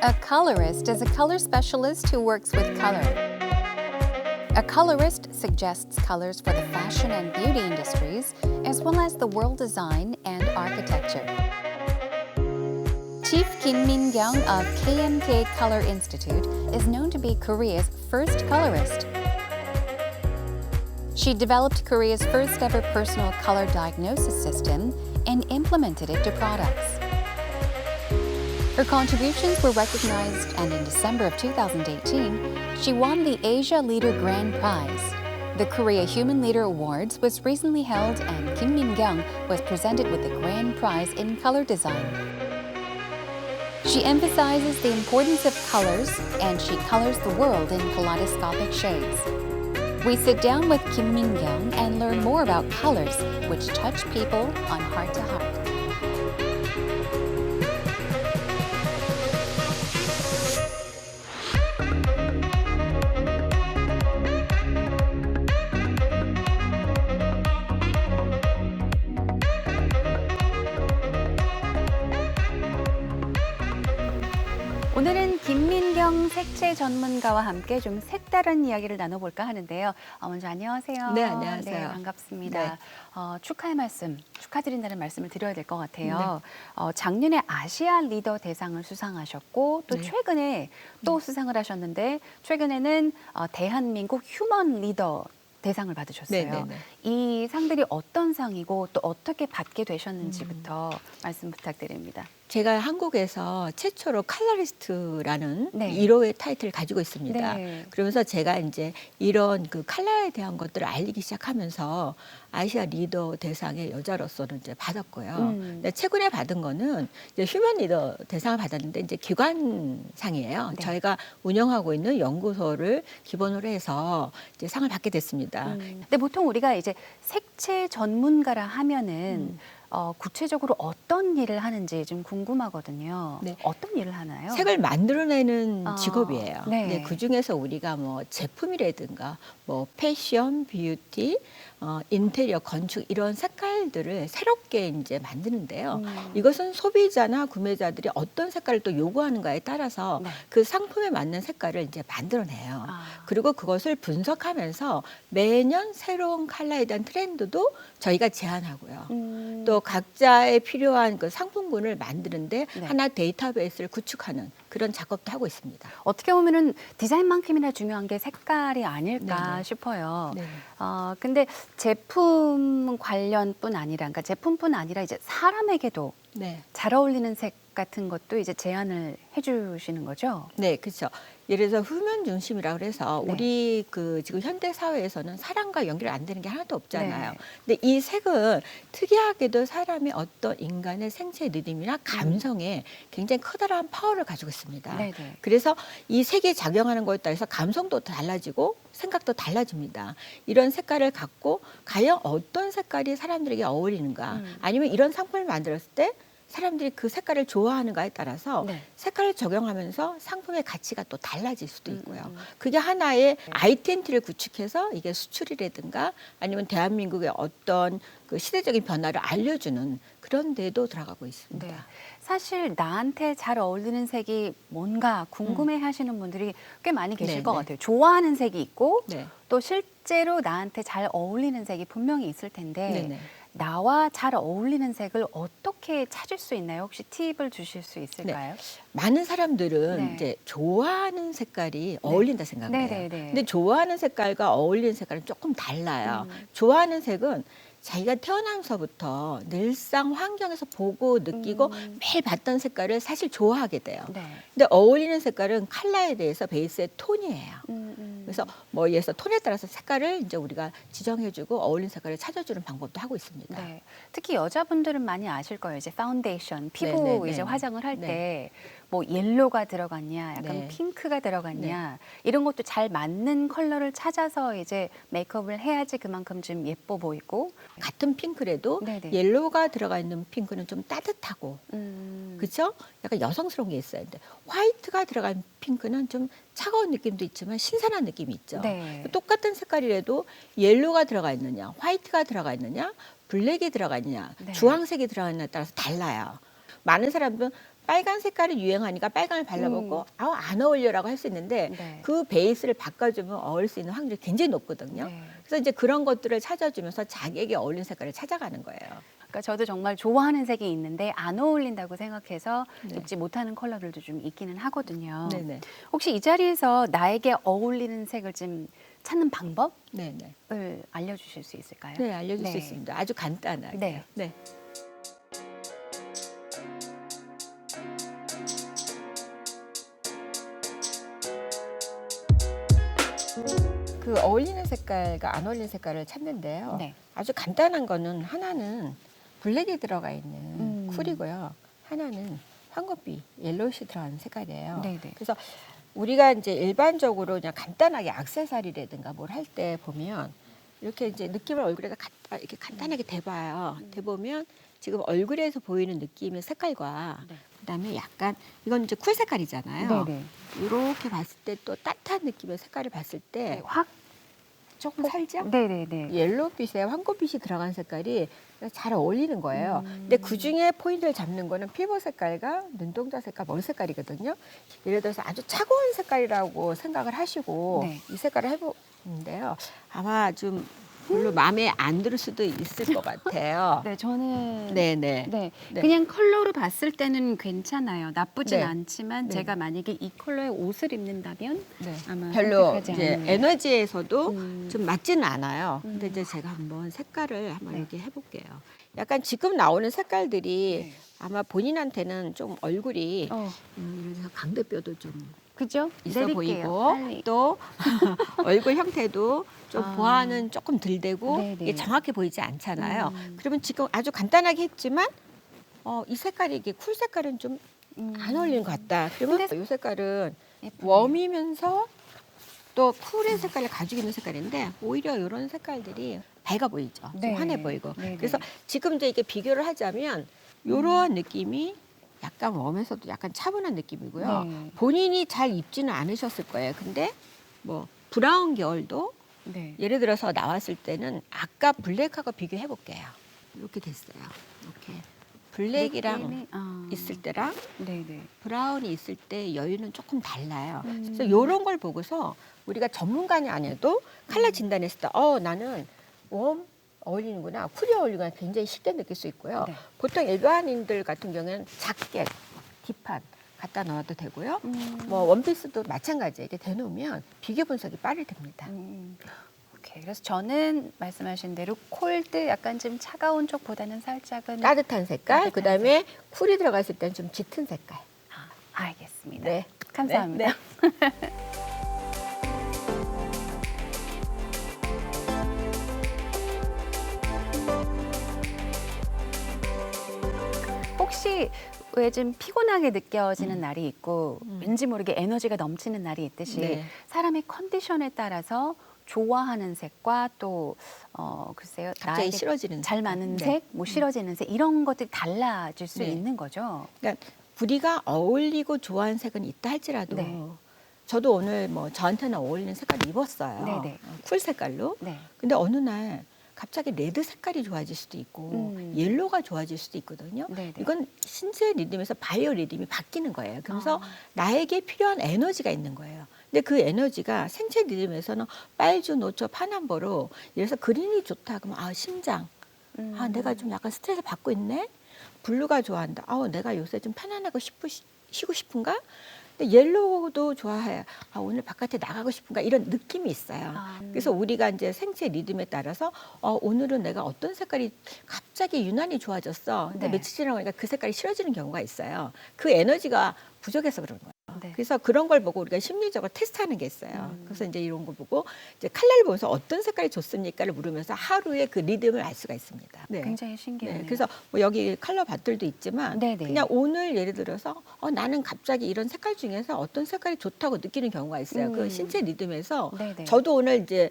A colorist is a color specialist who works with color. A colorist suggests colors for the fashion and beauty industries, as well as the world design and architecture. Chief Kim Min-kyung of KMK Color Institute is known to be Korea's first colorist. She developed Korea's first ever personal color diagnosis system and implemented it to products. Her contributions were recognized, and in December of 2018, she won the Asia Leader Grand Prize. The Korea Human Leader Awards was recently held, and Kim Min-kyung was presented with the Grand Prize in Color Design. She emphasizes the importance of colors, and she colors the world in kaleidoscopic shades. We sit down with Kim Min-kyung and learn more about colors, which touch people on heart to heart. 오늘은 김민경 색채 전문가와 함께 좀 색다른 이야기를 나눠볼까 하는데요. 먼저 안녕하세요. 네, 안녕하세요. 네, 반갑습니다. 네. 축하의 말씀, 축하드린다는 말씀을 드려야 될 것 같아요. 작년에 아시아 리더 대상을 수상하셨고 또 네. 최근에 또 수상을 하셨는데 최근에는 대한민국 휴먼 리더 대상을 받으셨어요. 네네네. 이 상들이 어떤 상이고 또 어떻게 받게 되셨는지부터 말씀 부탁드립니다. 제가 한국에서 최초로 컬러리스트라는 네. 1호의 타이틀을 가지고 있습니다. 네. 그러면서 제가 이제 이런 그 컬러에 대한 것들을 알리기 시작하면서 아시아 리더 대상의 여자로서는 이제 받았고요. 근데 최근에 받은 거는 이제 휴먼 리더 대상을 받았는데 이제 기관상이에요. 네. 저희가 운영하고 있는 연구소를 기본으로 해서 이제 상을 받게 됐습니다. 근데 보통 우리가 이제 색채 전문가라 하면은 구체적으로 어떤 일을 하는지 좀 궁금하거든요. 네. 어떤 일을 하나요? 색을 만들어내는 직업이에요. 네. 근데 그 중에서 우리가 뭐 제품이라든가 뭐 패션, 뷰티, 인테리어, 건축 이런 색깔들을 새롭게 이제 만드는데요. 이것은 소비자나 구매자들이 어떤 색깔을 또 요구하는가에 따라서 네. 그 상품에 맞는 색깔을 이제 만들어내요. 아. 그리고 그것을 분석하면서 매년 새로운 컬러에 대한 트렌드도 저희가 제안하고요. 또 각자의 필요한 그 상품군을 만드는데 네. 하나 데이터베이스를 구축하는 그런 작업도 하고 있습니다. 어떻게 보면은 디자인만큼이나 중요한 게 색깔이 아닐까 네네. 싶어요. 네네. 근데 제품 관련뿐 아니라, 그러니까 제품뿐 아니라 이제 사람에게도 네. 잘 어울리는 색 같은 것도 이제 제안을 해주시는 거죠? 네, 그렇죠. 예를 들어서 후면 중심이라고 그래서 네. 우리 그 지금 현대 사회에서는 사람과 연결 안 되는 게 하나도 없잖아요. 네. 근데 이 색은 특이하게도 사람의 어떤 인간의 생체 리듬이나 감성에 굉장히 커다란 파워를 가지고 있습니다. 네네. 그래서 이 색이 작용하는 거에 따라서 감성도 달라지고 생각도 달라집니다. 이런 색깔을 갖고 과연 어떤 색깔이 사람들에게 어울리는가, 아니면 이런 상품을 만들었을 때 사람들이 그 색깔을 좋아하는가에 따라서 네. 색깔을 적용하면서 상품의 가치가 또 달라질 수도 있고요. 그게 하나의 아이덴티티를 구축해서 이게 수출이라든가 아니면 대한민국의 어떤 그 시대적인 변화를 알려주는 그런 데도 들어가고 있습니다. 네. 사실 나한테 잘 어울리는 색이 뭔가 궁금해 하시는 분들이 꽤 많이 계실 네, 것 네. 같아요. 좋아하는 색이 있고 네. 또 실제로 나한테 잘 어울리는 색이 분명히 있을 텐데 네네. 나와 잘 어울리는 색을 어떻게 찾을 수 있나요? 혹시 팁을 주실 수 있을까요? 많은 사람들은 네. 이제 좋아하는 색깔이 어울린다 생각을 해요. 네네네. 근데 좋아하는 색깔과 어울리는 색깔은 조금 달라요. 좋아하는 색은 자기가 태어나면서부터 늘상 환경에서 보고 느끼고 매일 봤던 색깔을 사실 좋아하게 돼요. 네. 근데 어울리는 색깔은 컬러에 대해서 베이스의 톤이에요. 그래서 뭐 예를 들어서 톤에 따라서 색깔을 이제 우리가 지정해주고 어울리는 색깔을 찾아주는 방법도 하고 있습니다. 네. 특히 여자분들은 많이 아실 거예요. 이제 파운데이션, 피부 네네네. 이제 화장을 할 네. 때 뭐 옐로가 들어갔냐, 약간 네. 핑크가 들어갔냐 이런 것도 잘 맞는 컬러를 찾아서 이제 메이크업을 해야지 그만큼 좀 예뻐 보이고. 같은 핑크래도 네네. 옐로우가 들어가 있는 핑크는 좀 따뜻하고 그렇죠? 약간 여성스러운 게 있어야 돼. 화이트가 들어간 핑크는 좀 차가운 느낌도 있지만 신선한 느낌이 있죠. 네. 똑같은 색깔이라도 옐로우가 들어가 있느냐, 화이트가 들어가 있느냐, 블랙이 들어가 있느냐, 네. 주황색이 들어가 있느냐에 따라서 달라요. 많은 사람들은 빨간 색깔이 유행하니까 빨강을 발라보고 안 어울려라고 할 수 있는데 네. 그 베이스를 바꿔주면 어울릴 수 있는 확률이 굉장히 높거든요. 네. 그래서 이제 그런 것들을 찾아주면서 자기에게 어울리는 색깔을 찾아가는 거예요. 그러니까 저도 정말 좋아하는 색이 있는데 안 어울린다고 생각해서 네. 입지 못하는 컬러들도 좀 있기는 하거든요. 네네. 혹시 이 자리에서 나에게 어울리는 색을 좀 찾는 방법을 네네. 알려주실 수 있을까요? 네, 알려줄 수 네. 있습니다. 아주 간단하게. 네. 네. 그 어울리는 색깔과 안 어울리는 색깔을 찾는데요. 네. 아주 간단한 거는 하나는 블랙이 들어가 있는 쿨이고요. 하나는 황금빛, 옐로우시 들어가는 색깔이에요. 네네. 그래서 우리가 이제 일반적으로 그냥 간단하게 액세서리라든가 뭘 할 때 보면 이렇게 이제 느낌을 얼굴에다 이렇게 간단하게 대봐요. 대보면 지금 얼굴에서 보이는 느낌의 색깔과 네. 그다음에 약간 이건 이제 쿨 색깔이잖아요. 네네. 이렇게 봤을 때 또 따뜻한 느낌의 색깔을 봤을 때 확 조금 살짝 네네네. 옐로우빛에 황금빛이 들어간 색깔이 잘 어울리는 거예요. 근데 그 중에 포인트를 잡는 거는 피부 색깔과 눈동자 색깔, 머리 색깔이거든요. 예를 들어서 아주 차가운 색깔이라고 생각을 하시고 네. 이 색깔을 해보는데요. 아마 좀 별로 마음에 안 들 수도 있을 것 같아요. 네, 저는 네네. 네, 네. 그냥 컬러로 봤을 때는 괜찮아요. 나쁘진 네. 않지만 네. 제가 만약에 이 컬러의 옷을 입는다면 네. 아마 별로 선택하지 이제 않는. 에너지에서도 음. 좀 맞지는 않아요. 근데 이제 제가 한번 색깔을 한번 네. 이렇게 해볼게요. 약간 지금 나오는 색깔들이 네. 아마 본인한테는 좀 얼굴이 예를 들어서 강대뼈도 좀 그죠? 있어 내릴게요, 보이고 빨리. 또 얼굴 형태도 좀 아. 보아는 조금 덜 되고 네네. 이게 정확해 보이지 않잖아요. 그러면 지금 아주 간단하게 했지만 이 색깔이 이게 쿨 색깔은 좀 안 어울리는 것 같다. 그러면 이 색깔은 예쁘네요. 웜이면서 또 쿨의 색깔을 가지고 있는 색깔인데 오히려 이런 색깔들이 밝아 보이죠. 네. 좀 환해 보이고. 네네. 그래서 지금 이제 이게 비교를 하자면 이러한 느낌이 약간 웜에서도 약간 차분한 느낌이고요. 네. 본인이 잘 입지는 않으셨을 거예요. 근데 뭐 브라운 계열도 네. 예를 들어서 나왔을 때는 아까 블랙하고 비교해 볼게요. 이렇게 됐어요. 이렇게 블랙이랑 느낌이, 있을 때랑 네네. 브라운이 있을 때 여유는 조금 달라요. 음. 그래서 이런 걸 보고서 우리가 전문가이 아니어도 컬러 진단했을 때 나는 웜 어울리는구나, 쿨이 어울리는구나 굉장히 쉽게 느낄 수 있고요. 네. 보통 일반인들 같은 경우에는 자켓, 뒷판 갖다 넣어도 되고요. 뭐 원피스도 마찬가지예요. 이렇게 대놓으면 비교 분석이 빠르됩니다. 오케이. 그래서 저는 말씀하신 대로 콜드 약간 좀 차가운 쪽보다는 살짝은 따뜻한 색깔, 따뜻한 그다음에 쿨이 들어갔을 때는 좀 짙은 색깔. 알겠습니다. 네. 감사합니다. 네. 혹시 왜 좀 피곤하게 느껴지는 날이 있고 왠지 모르게 에너지가 넘치는 날이 있듯이 네. 사람의 컨디션에 따라서 좋아하는 색과 또 글쎄요 갑자기 나에게 싫어지는 잘 색깔. 맞는 네. 색, 뭐 싫어지는 색 이런 것들이 달라질 수 네. 있는 거죠. 그러니까 우리가 어울리고 좋아하는 색은 있다 할지라도 네. 저도 오늘 뭐 저한테는 어울리는 색깔을 입었어요. 네네. 쿨 색깔로. 네. 근데 어느 날 갑자기 레드 색깔이 좋아질 수도 있고 옐로우가 좋아질 수도 있거든요. 네네. 이건 신체 리듬에서 바이오 리듬이 바뀌는 거예요. 그래서 아. 나에게 필요한 에너지가 있는 거예요. 근데 그 에너지가 생체 리듬에서는 빨주, 노초, 파남보로 예를 들어서 그린이 좋다 그러면 심장. 내가 좀 약간 스트레스 받고 있네. 블루가 좋아한다. 내가 요새 좀 편안하고 쉬고 싶은가? 근데 옐로우도 좋아해. 오늘 바깥에 나가고 싶은가? 이런 느낌이 있어요. 그래서 우리가 이제 생체 리듬에 따라서 오늘은 내가 어떤 색깔이 갑자기 유난히 좋아졌어. 근데 네. 며칠 지나고 나니까 그 색깔이 싫어지는 경우가 있어요. 그 에너지가 부족해서 그런 거예요. 네. 그래서 그런 걸 보고 우리가 심리적으로 테스트하는 게 있어요. 그래서 이제 이런 거 보고 이제 컬러를 보면서 어떤 색깔이 좋습니까를 물으면서 하루의 그 리듬을 알 수가 있습니다. 네. 굉장히 신기해요. 네, 그래서 뭐 여기 컬러 밭들도 있지만 네네. 그냥 오늘 예를 들어서 나는 갑자기 이런 색깔 중에서 어떤 색깔이 좋다고 느끼는 경우가 있어요. 그 신체 리듬에서 네네. 저도 오늘 이제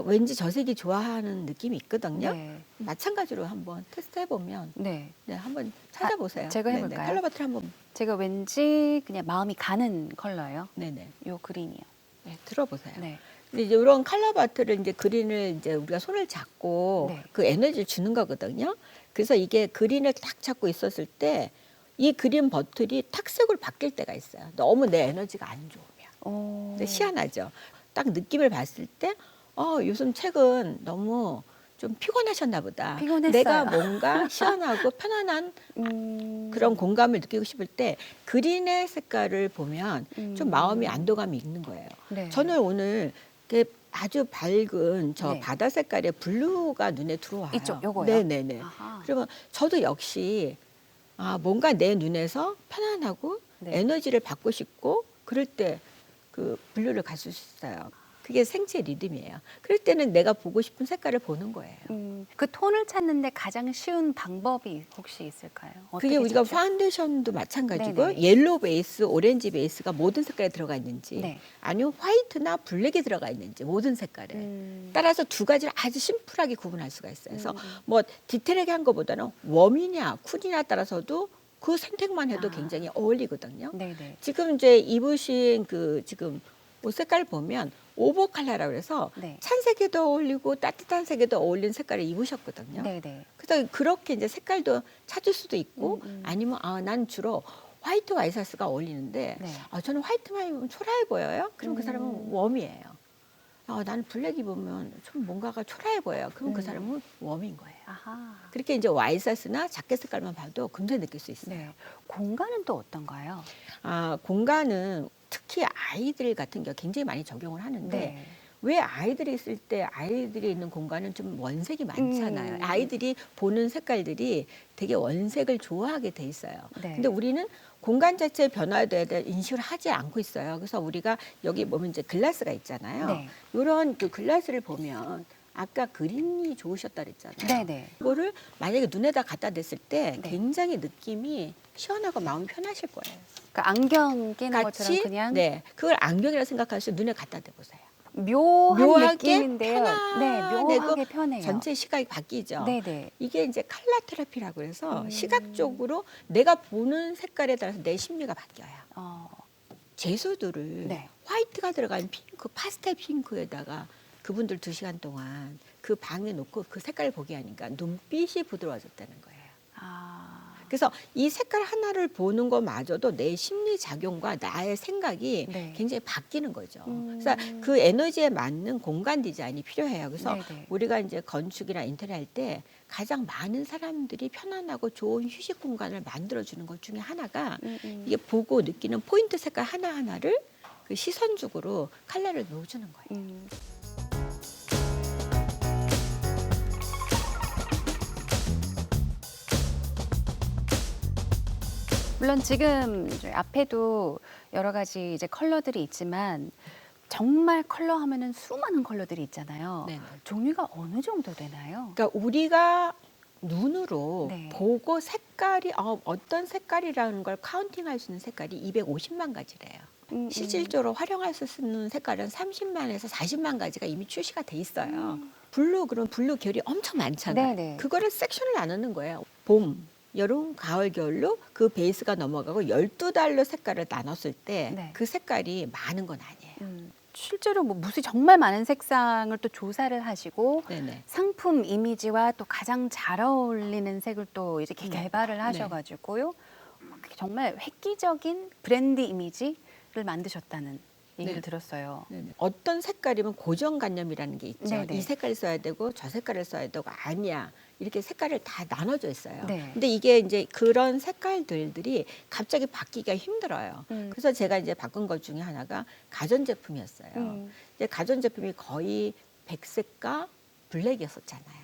왠지 저 색이 좋아하는 느낌이 있거든요. 네. 마찬가지로 한번 테스트해 보면 네. 한번 찾아보세요. 제가 네네, 해볼까요? 컬러 밭을 한번 제가 왠지 그냥 마음이 가는 컬러예요. 네네 요 그린이요. 네, 들어보세요. 네. 근데 이제 이런 컬러 바트를 이제 그린을 이제 우리가 손을 잡고 네. 그 에너지를 주는 거거든요. 그래서 이게 그린을 딱 잡고 있었을 때 이 그린 버틀이 탁색으로 바뀔 때가 있어요. 너무 내 에너지가 안 좋으면. 근데 희한하죠. 딱 느낌을 봤을 때 요즘 책은 너무 좀 피곤하셨나 보다. 피곤했어요. 내가 뭔가 시원하고 편안한 그런 공감을 느끼고 싶을 때 그린의 색깔을 보면 좀 마음이 안도감이 있는 거예요. 네. 저는 오늘 이렇게 아주 밝은 저 네. 바다 색깔의 블루가 눈에 들어와요. 이쪽, 요거요? 네네네. 아하. 그러면 저도 역시 뭔가 내 눈에서 편안하고 네. 에너지를 받고 싶고 그럴 때 그 블루를 가질 수 있어요. 그게 생체 리듬이에요. 그럴 때는 내가 보고 싶은 색깔을 보는 거예요. 그 톤을 찾는데 가장 쉬운 방법이 혹시 있을까요? 그게 어떻게 우리가 찾죠? 파운데이션도 마찬가지고 네네. 옐로우 베이스, 오렌지 베이스가 모든 색깔에 들어가 있는지 네. 아니면 화이트나 블랙이 들어가 있는지 모든 색깔에 따라서 두 가지를 아주 심플하게 구분할 수가 있어요. 그래서 뭐 디테일하게 한 것보다는 웜이냐 쿨이냐 따라서도 그 선택만 해도 굉장히 어울리거든요. 네네. 지금 이제 입으신 그 지금 옷 색깔 보면 오버 컬러라고 해서 네. 찬색에도 어울리고 따뜻한 색에도 어울리는 색깔을 입으셨거든요. 네네. 그래서 그렇게 이제 색깔도 찾을 수도 있고 아니면 난 주로 화이트 와이셔츠가 어울리는데 네. 저는 화이트만 입으면 초라해 보여요. 그럼 그 사람은 웜이에요. 나는 블랙 입으면 좀 뭔가가 초라해 보여요. 그럼 그 사람은 웜인 거예요. 아하. 그렇게 이제 와이셔츠나 자켓 색깔만 봐도 금세 느낄 수 있어요. 네. 공간은 또 어떤가요? 공간은 특히 아이들 같은 경우 굉장히 많이 적용을 하는데 네. 왜 아이들이 있을 때 아이들이 있는 공간은 좀 원색이 많잖아요. 아이들이 보는 색깔들이 되게 원색을 좋아하게 돼 있어요. 네. 근데 우리는 공간 자체의 변화에 대해 인식을 하지 않고 있어요. 그래서 우리가 여기 보면 이제 글라스가 있잖아요. 네. 이런 그 글라스를 보면 아까 그림이 좋으셨다 그랬잖아요. 네네. 그거를 만약에 눈에다 갖다 댔을 때 네. 굉장히 느낌이 시원하고 마음이 편하실 거예요. 그러니까 안경 끼는 것처럼 같이 그냥 그걸 안경이라 생각하시고 눈에 갖다 대보세요. 묘한 묘하게 느낌인데요. 네, 편안하고 묘하게 편해요. 전체 시각이 바뀌죠. 네네. 이게 이제 컬러 테라피라고 해서 시각적으로 내가 보는 색깔에 따라서 내 심리가 바뀌어요. 제소들을 네. 화이트가 들어간 핑크, 파스텔 핑크에다가 그분들 2시간 동안 그 방에 놓고 그 색깔을 보게 하니까 눈빛이 부드러워졌다는 거예요. 그래서 이 색깔 하나를 보는 것마저도 내 심리 작용과 나의 생각이 네. 굉장히 바뀌는 거죠. 그래서 그 에너지에 맞는 공간 디자인이 필요해요. 그래서 네네. 우리가 이제 건축이나 인테리어 할 때 가장 많은 사람들이 편안하고 좋은 휴식 공간을 만들어주는 것 중에 하나가 이게 보고 느끼는 포인트 색깔 하나하나를 그 시선적으로 컬러를 넣어주는 거예요. 물론 지금 저희 앞에도 여러 가지 이제 컬러들이 있지만 정말 컬러 하면은 수많은 컬러들이 있잖아요. 네네. 종류가 어느 정도 되나요? 그러니까 우리가 눈으로 네. 보고 색깔이 어떤 색깔이라는 걸 카운팅할 수 있는 색깔이 250만 가지래요. 실질적으로 활용할 수 있는 색깔은 30만에서 40만 가지가 이미 출시가 돼 있어요. 블루 그럼 블루 결이 엄청 많잖아요. 네네. 그거를 섹션을 나누는 거예요. 봄, 여름, 가을, 겨울로 그 베이스가 넘어가고 12달로 색깔을 나눴을 때 그 네. 색깔이 많은 건 아니에요. 실제로 뭐 무수 정말 많은 색상을 또 조사를 하시고 네네. 상품 이미지와 또 가장 잘 어울리는 색을 또 이제 개발을 하셔가지고요. 정말 획기적인 브랜드 이미지를 만드셨다는 얘기를 네. 들었어요. 네네. 어떤 색깔이면 고정관념이라는 게 있죠. 네네. 이 색깔을 써야 되고 저 색깔을 써야 되고 아니야. 이렇게 색깔을 다 나눠져 있어요. 네. 근데 이게 이제 그런 색깔들이 갑자기 바뀌기가 힘들어요. 그래서 제가 이제 바꾼 것 중에 하나가 가전제품이었어요. 이제 가전제품이 거의 백색과 블랙이었었잖아요.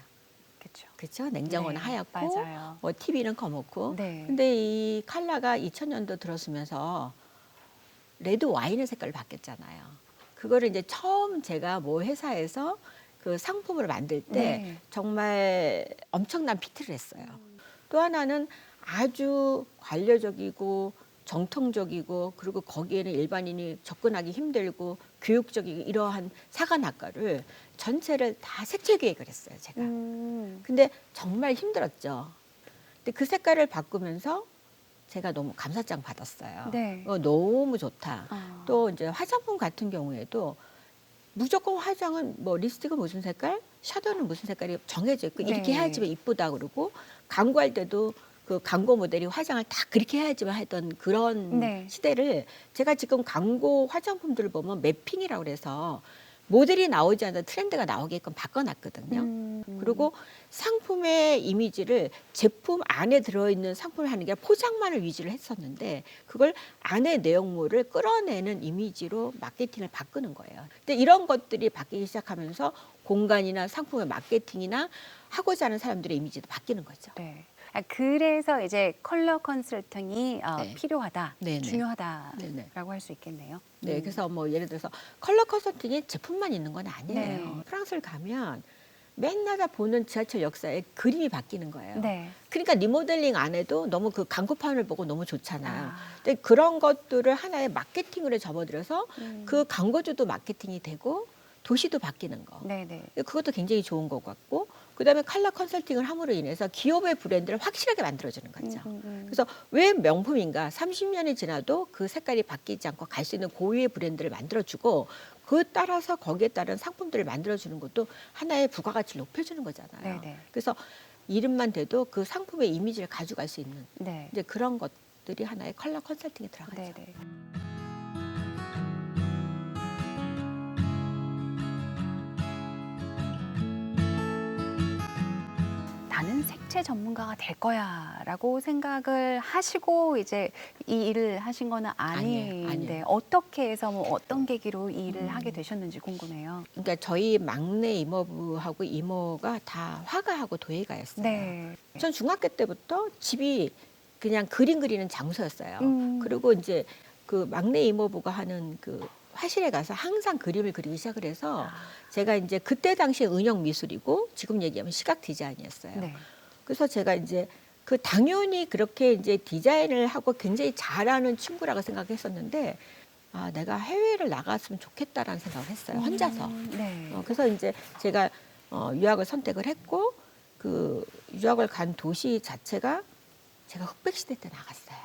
그렇죠. 그렇죠? 냉장고는 네, 하얗고 맞아요. 뭐 TV는 검었고. 네. 근데 이 컬러가 2000년도 들어서면서 레드 와인의 색깔로 바뀌었잖아요. 그거를 이제 처음 제가 뭐 회사에서 그 상품을 만들 때 네. 정말 엄청난 피트를 했어요. 또 하나는 아주 관료적이고 정통적이고 그리고 거기에는 일반인이 접근하기 힘들고 교육적이고 이러한 사관학과를 전체를 다 색채 계획을 했어요, 제가. 근데 정말 힘들었죠. 근데 그 색깔을 바꾸면서 제가 너무 감사장 받았어요. 네. 너무 좋다. 아. 또 이제 화장품 같은 경우에도 무조건 화장은 뭐 립스틱은 무슨 색깔, 샤도는 무슨 색깔이 정해져 있고 이렇게 네. 해야지 이쁘다 그러고 광고할 때도 그 광고 모델이 화장을 다 그렇게 해야지만 했던 그런 네. 시대를 제가 지금 광고 화장품들을 보면 매핑이라고 그래서 모델이 나오지 않는 트렌드가 나오게끔 바꿔놨거든요. 그리고 상품의 이미지를 제품 안에 들어있는 상품을 하는 게 아니라 포장만을 위주로 했었는데 그걸 안에 내용물을 끌어내는 이미지로 마케팅을 바꾸는 거예요. 근데 이런 것들이 바뀌기 시작하면서 공간이나 상품의 마케팅이나 하고자 하는 사람들의 이미지도 바뀌는 거죠. 네. 그래서 이제 컬러 컨설팅이 네. 필요하다, 네네. 중요하다라고 네네. 할 수 있겠네요. 네, 그래서 뭐 예를 들어서 컬러 컨설팅이 제품만 있는 건 아니에요. 네. 프랑스를 가면 맨날 다 보는 지하철 역사에 그림이 바뀌는 거예요. 네. 그러니까 리모델링 안 해도 너무 그 광고판을 보고 너무 좋잖아요. 아. 근데 그런 것들을 하나의 마케팅으로 접어들여서 그 광고주도 마케팅이 되고 도시도 바뀌는 거. 네네. 그것도 굉장히 좋은 것 같고 그다음에 컬러 컨설팅을 함으로 인해서 기업의 브랜드를 확실하게 만들어주는 거죠. 그래서 왜 명품인가? 30년이 지나도 그 색깔이 바뀌지 않고 갈 수 있는 고유의 브랜드를 만들어주고 그 따라서 거기에 따른 상품들을 만들어주는 것도 하나의 부가가치를 높여주는 거잖아요. 네네. 그래서 이름만 돼도 그 상품의 이미지를 가져갈 수 있는 네. 이제 그런 것들이 하나의 컬러 컨설팅에 들어가죠. 네네. 나는 색채 전문가가 될 거야라고 생각을 하시고 이제 이 일을 하신 거는 아닌데 아니에요. 어떻게 해서 뭐 어떤 계기로 이 일을 하게 되셨는지 궁금해요. 그러니까 저희 막내 이모부하고 이모가 다 화가하고 도예가였어요. 네. 전 중학교 때부터 집이 그냥 그림 그리는 장소였어요. 그리고 이제 그 막내 이모부가 하는 그 화실에 가서 항상 그림을 그리기 시작을 해서 제가 이제 그때 당시에 은영 미술이고 지금 얘기하면 시각 디자인이었어요. 네. 그래서 제가 이제 그 당연히 그렇게 이제 디자인을 하고 굉장히 잘하는 친구라고 생각했었는데 아, 내가 해외를 나갔으면 좋겠다라는 생각을 했어요. 혼자서. 네. 그래서 이제 제가 유학을 선택을 했고 그 유학을 간 도시 자체가 제가 흑백 시대 때 나갔어요.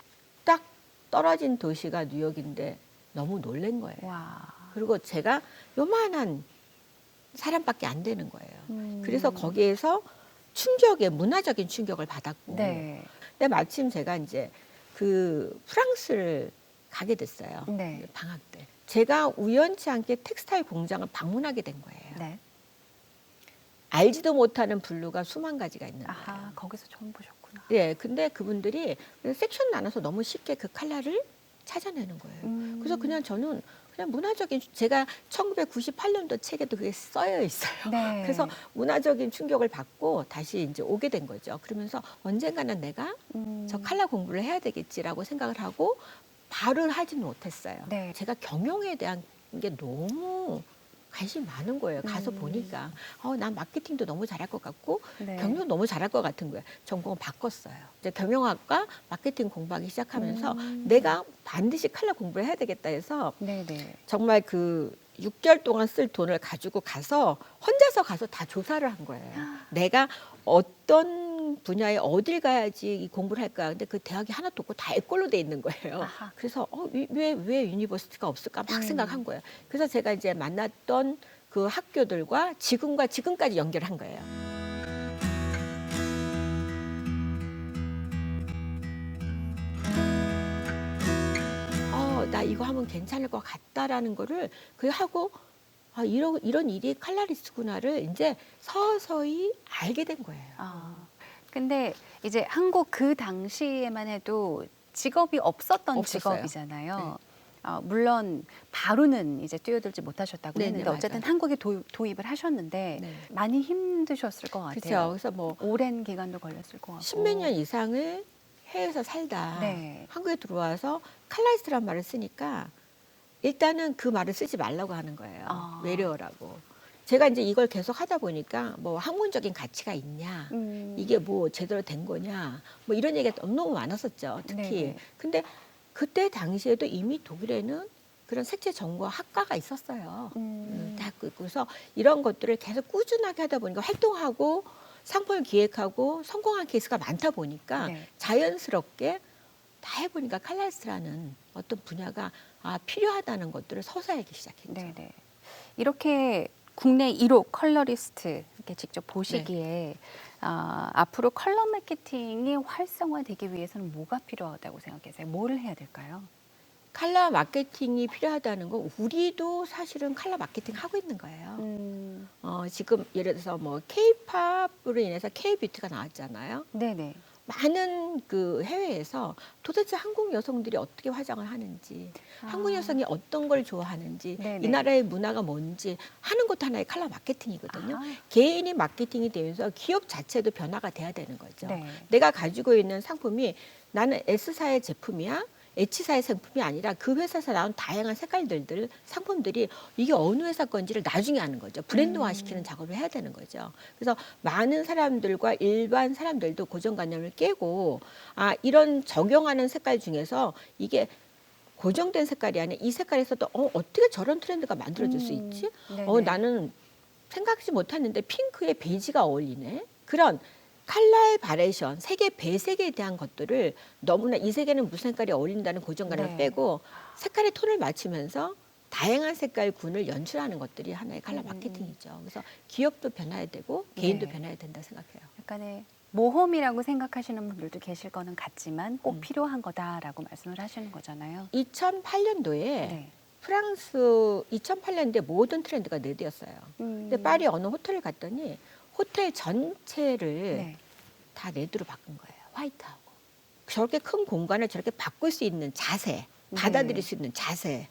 딱 떨어진 도시가 뉴욕인데 너무 놀란 거예요. 와. 그리고 제가 요만한 사람밖에 안 되는 거예요. 그래서 거기에서 문화적인 충격을 받았고. 네. 근데 마침 제가 이제 그 프랑스를 가게 됐어요. 네. 방학 때. 제가 우연치 않게 텍스타일 공장을 방문하게 된 거예요. 네. 알지도 못하는 블루가 수만 가지가 있는 거예요. 아하, 거기서 처음 보셨구나. 예, 근데 그분들이 섹션 나눠서 너무 쉽게 그 컬러를 찾아내는 거예요. 그래서 그냥 저는 그냥 문화적인 제가 1998년도 책에도 그게 써여 있어요. 네. 그래서 문화적인 충격을 받고 다시 이제 오게 된 거죠. 그러면서 언젠가는 내가 저 컬러 공부를 해야 되겠지라고 생각을 하고 바로 하지는 못했어요. 네. 제가 경영에 대한 게 너무 관심이 많은 거예요. 가서 보니까 난 마케팅도 너무 잘할 것 같고 네. 경영 너무 잘할 것 같은 거예요. 전공을 바꿨어요. 이제 경영학과 마케팅 공부하기 시작하면서 내가 반드시 컬러 공부를 해야 되겠다 해서 네네. 정말 그 6개월 동안 쓸 돈을 가지고 가서 혼자서 가서 다 조사를 한 거예요. 내가 어떤 분야에 어딜 가야지 이 공부를 할까. 근데 그 대학이 하나도 없고 다 애꼴로 돼 있는 거예요. 아하. 그래서 왜 유니버시티가 없을까 막 생각한 거예요. 그래서 제가 이제 만났던 그 학교들과 지금까지 연결한 거예요. 나 이거 하면 괜찮을 것 같다라는 거를 그 하고 이런 일이 컬러리스트구나를 이제 서서히 알게 된 거예요. 근데 이제 한국 그 당시에만 해도 직업이 없었던 없었어요. 직업이잖아요. 물론 바로는 이제 뛰어들지 못하셨다고 네네, 했는데 어쨌든 맞아요. 한국에 도입을 하셨는데 네. 많이 힘드셨을 것 같아요. 그렇죠. 그래서 뭐 오랜 기간도 걸렸을 것 같고. 십몇 년 이상을 해외에서 살다 네. 한국에 들어와서 컬러리스트란 말을 쓰니까 일단은 그 말을 쓰지 말라고 하는 거예요. 외래어라고. 제가 이제 이걸 계속 하다 보니까 뭐 학문적인 가치가 있냐, 이게 뭐 제대로 된 거냐, 뭐 이런 얘기가 너무 많았었죠. 특히. 네네. 근데 그때 당시에도 이미 독일에는 그런 색채 전공 학과가 있었어요. 그래서 이런 것들을 계속 꾸준하게 하다 보니까 활동하고 상품을 기획하고 성공한 케이스가 많다 보니까 네. 자연스럽게 다 해보니까 컬러리스트라는 어떤 분야가 필요하다는 것들을 서서히 알기 시작했죠. 네네. 이렇게 국내 1호 컬러리스트 이렇게 직접 보시기에 앞으로 컬러 마케팅이 활성화되기 위해서는 뭐가 필요하다고 생각하세요? 뭐를 해야 될까요? 컬러 마케팅이 필요하다는 건 우리도 사실은 컬러 마케팅 하고 있는 거예요. 지금 예를 들어서 뭐 K-팝으로 인해서 K-뷰티가 나왔잖아요. 네네. 많은 그 해외에서 도대체 한국 여성들이 어떻게 화장을 하는지, 한국 여성이 어떤 걸 좋아하는지, 네네. 이 나라의 문화가 뭔지 하는 것도 하나의 컬러 마케팅이거든요. 아. 개인이 마케팅이 되면서 기업 자체도 변화가 돼야 되는 거죠. 네. 내가 가지고 있는 상품이 나는 S사의 제품이야. H사의 상품이 아니라 그 회사에서 나온 다양한 색깔들, 상품들이 이게 어느 회사 건지를 나중에 아는 거죠. 브랜드화 시키는 작업을 해야 되는 거죠. 그래서 많은 사람들과 일반 사람들도 고정관념을 깨고 이런 적용하는 색깔 중에서 이게 고정된 색깔이 아니라 이 색깔에서도 어떻게 저런 트렌드가 만들어질 수 있지? 네네. 나는 생각지 못했는데 핑크에 베이지가 어울리네. 그런 컬러의 바리에이션, 색의 배색에 대한 것들을 너무나 이 색에는 무슨 색깔이 어울린다는 고정관을 네. 빼고 색깔의 톤을 맞추면서 다양한 색깔군을 연출하는 것들이 하나의 컬러 마케팅이죠. 그래서 기업도 변화해야 되고 개인도 네. 변화해야 된다 생각해요. 약간의 모험이라고 생각하시는 분들도 계실 거는 같지만 꼭 필요한 거다라고 말씀을 하시는 거잖아요. 2008년도에 네. 프랑스 2008년도에 모든 트렌드가 레드였어요. 근데 파리 어느 호텔을 갔더니 호텔 전체를 네. 다 레드로 바꾼 거예요. 화이트하고. 저렇게 큰 공간을 저렇게 바꿀 수 있는 자세, 받아들일 수 있는 자세.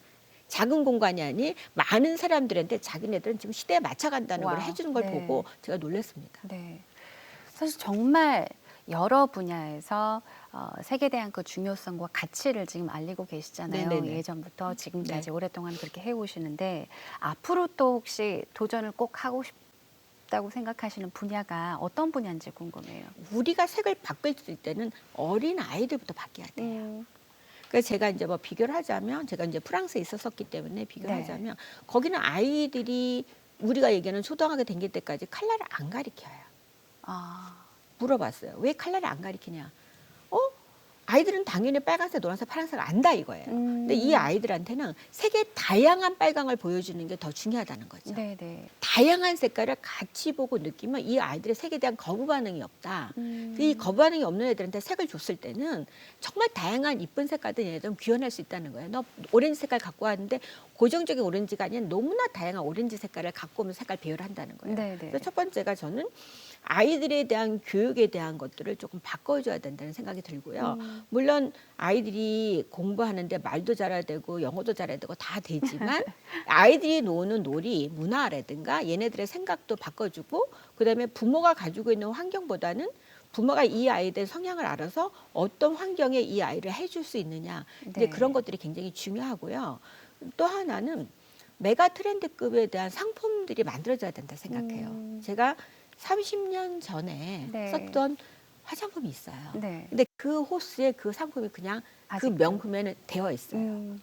작은 공간이 아닌 많은 사람들한테 자기네들은 지금 시대에 맞춰간다는 걸 와우. 해주는 걸 네. 보고 제가 놀랐습니다. 네. 사실 정말 여러 분야에서 색에 대한 그 중요성과 가치를 지금 알리고 계시잖아요. 네네네. 예전부터 지금까지 네. 오랫동안 그렇게 해오시는데 앞으로 또 혹시 도전을 꼭 하고 싶다고 생각하시는 분야가 어떤 분야인지 궁금해요. 우리가 색을 바꿀 수 있을 때는 어린 아이들부터 바뀌어야 돼요. 그래서 제가 이제 뭐 비교를 하자면 제가 이제 프랑스에 있었었기 때문에 비교를 네. 하자면 거기는 아이들이 우리가 얘기하는 초등학교 다닐 때까지 컬러를 안 가리켜요. 아, 물어봤어요. 왜 컬러를 안 가리키냐? 아이들은 당연히 빨간색, 노란색, 파란색을 안다 이거예요. 근데 이 아이들한테는 색의 다양한 빨강을 보여주는 게 더 중요하다는 거죠. 네네. 다양한 색깔을 같이 보고 느끼면 이 아이들의 색에 대한 거부 반응이 없다. 이 거부 반응이 없는 애들한테 색을 줬을 때는 정말 다양한 이쁜 색깔들 얘네들은 구현할 수 있다는 거예요. 너 오렌지 색깔 갖고 왔는데 고정적인 오렌지가 아닌 너무나 다양한 오렌지 색깔을 갖고 오면 색깔 배열을 한다는 거예요. 네네. 그래서 첫 번째가 저는 아이들에 대한 교육에 대한 것들을 조금 바꿔줘야 된다는 생각이 들고요. 물론 아이들이 공부하는데 말도 잘해야 되고 영어도 잘해야 되고 다 되지만 아이들이 노는 놀이, 문화라든가 얘네들의 생각도 바꿔주고 그다음에 부모가 가지고 있는 환경보다는 부모가 이 아이들 성향을 알아서 어떤 환경에 이 아이를 해줄 수 있느냐 이제 네. 그런 것들이 굉장히 중요하고요. 또 하나는 메가 트렌드급에 대한 상품들이 만들어져야 된다 생각해요. 제가 30년 전에 네. 썼던 화장품이 있어요. 네. 근데 그 호스에 그 상품이 그냥 그 아직도? 명품에는 되어 있어요.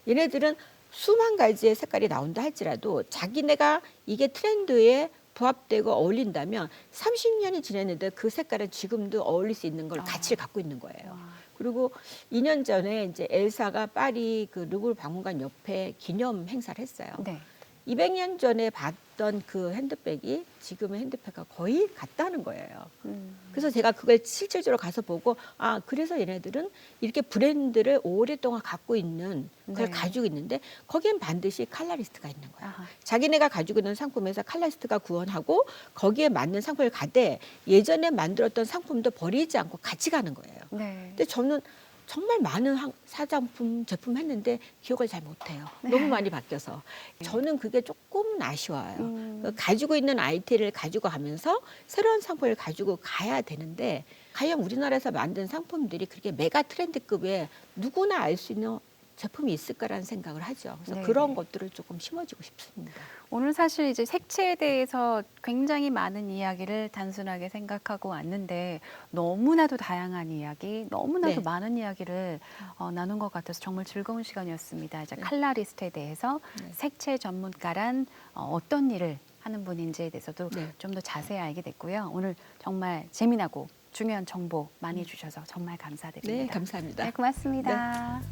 얘네들은 수만 가지의 색깔이 나온다 할지라도 자기네가 이게 트렌드에 부합되고 어울린다면 30년이 지났는데 그 색깔은 지금도 어울릴 수 있는 걸 가치를 갖고 있는 거예요. 와. 그리고 2년 전에 이제 엘사가 파리 그 루브르 박물관 옆에 기념 행사를 했어요. 네. 200년 전에 봤던 그 핸드백이 지금의 핸드백과 거의 같다는 거예요. 그래서 제가 그걸 실질적으로 가서 보고 그래서 얘네들은 이렇게 브랜드를 오랫동안 갖고 있는 그걸 네. 가지고 있는데 거기엔 반드시 칼라리스트가 있는 거예요. 아하. 자기네가 가지고 있는 상품에서 칼라리스트가 구원하고 거기에 맞는 상품을 가되 예전에 만들었던 상품도 버리지 않고 같이 가는 거예요. 네. 근데 저는 정말 많은 사장품 제품 했는데 기억을 잘 못해요. 너무 많이 바뀌어서 저는 그게 조금 아쉬워요. 가지고 있는 아이템을 가지고 가면서 새로운 상품을 가지고 가야 되는데 과연 우리나라에서 만든 상품들이 그렇게 메가 트렌드급에 누구나 알 수 있는 제품이 있을까라는 생각을 하죠. 그래서 네네. 그런 것들을 조금 심어주고 싶습니다. 오늘 사실 이제 색채에 대해서 굉장히 많은 이야기를 단순하게 생각하고 왔는데 너무나도 다양한 이야기, 너무나도 네. 많은 이야기를 나눈 것 같아서 정말 즐거운 시간이었습니다. 이제 네. 칼라리스트에 대해서 네. 색채 전문가란 어떤 일을 하는 분인지에 대해서도 네. 좀 더 자세히 알게 됐고요. 오늘 정말 재미나고 중요한 정보 많이 주셔서 정말 감사드립니다. 네, 감사합니다. 네, 고맙습니다.